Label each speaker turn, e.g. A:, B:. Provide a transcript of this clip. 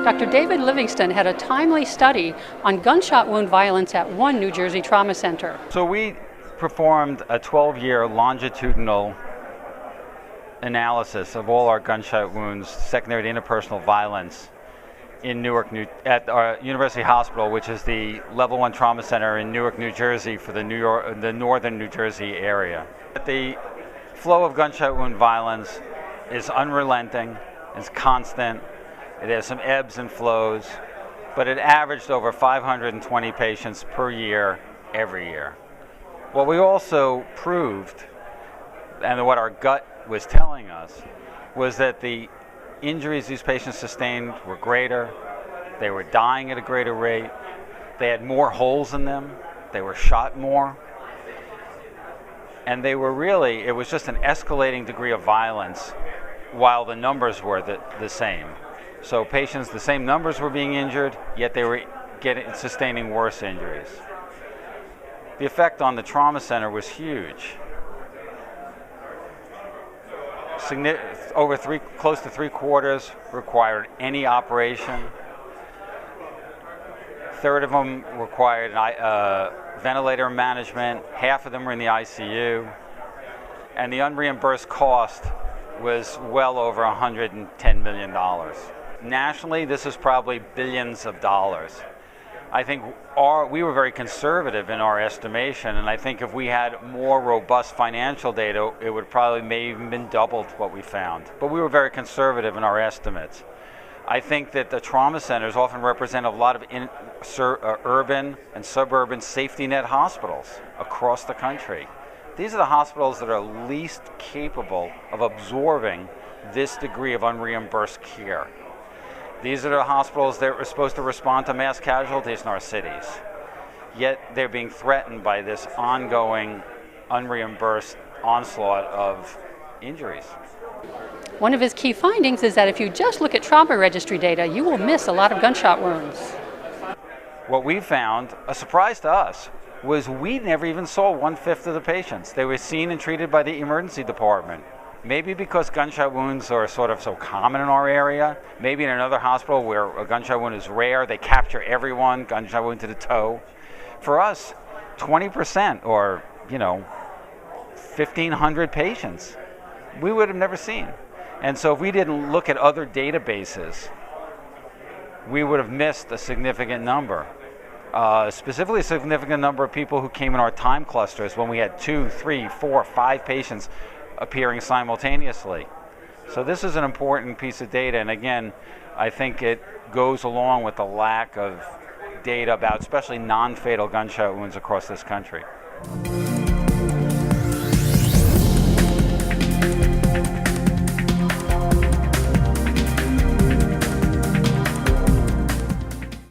A: Dr. David Livingston had a timely study on gunshot wound violence at one New Jersey trauma center.
B: So we performed a 12-year longitudinal analysis of all our gunshot wounds secondary to interpersonal violence in Newark, at our University Hospital, which is the level 1 trauma center in Newark, New Jersey for the northern New Jersey area. The flow of gunshot wound violence is unrelenting, it's constant. It has some ebbs and flows, but it averaged over 520 patients per year, every year. What we also proved, and what our gut was telling us, was that the injuries these patients sustained were greater, they were dying at a greater rate, they had more holes in them, they were shot more, and they were really, it was just an escalating degree of violence while the numbers were the same. So patients, the same numbers were being injured, yet they were sustaining worse injuries. The effect on the trauma center was huge. Close to 3/4 required any operation. A third of them required ventilator management. Half of them were in the ICU. And the unreimbursed cost was well over $110 million. Nationally, this is probably billions of dollars. I think we were very conservative in our estimation, and I think if we had more robust financial data, it would probably may even been doubled what we found. But we were very conservative in our estimates. I think that the trauma centers often represent a lot of urban and suburban safety net hospitals across the country. These are the hospitals that are least capable of absorbing this degree of unreimbursed care. These are the hospitals that are supposed to respond to mass casualties in our cities. Yet they're being threatened by this ongoing, unreimbursed onslaught of injuries.
A: One of his key findings is that if you just look at trauma registry data, you will miss a lot of gunshot wounds.
B: What we found, a surprise to us, was we never even saw 1/5 of the patients. They were seen and treated by the emergency department. Maybe because gunshot wounds are sort of so common in our area. Maybe in another hospital where a gunshot wound is rare, they capture everyone, gunshot wound to the toe. For us, 20% or, 1,500 patients, we would have never seen. And so if we didn't look at other databases, we would have missed a significant number. Specifically a significant number of people who came in our time clusters when we had 2, 3, 4, 5 patients appearing simultaneously. So this is an important piece of data, and again, I think it goes along with the lack of data about especially non-fatal gunshot wounds across this country.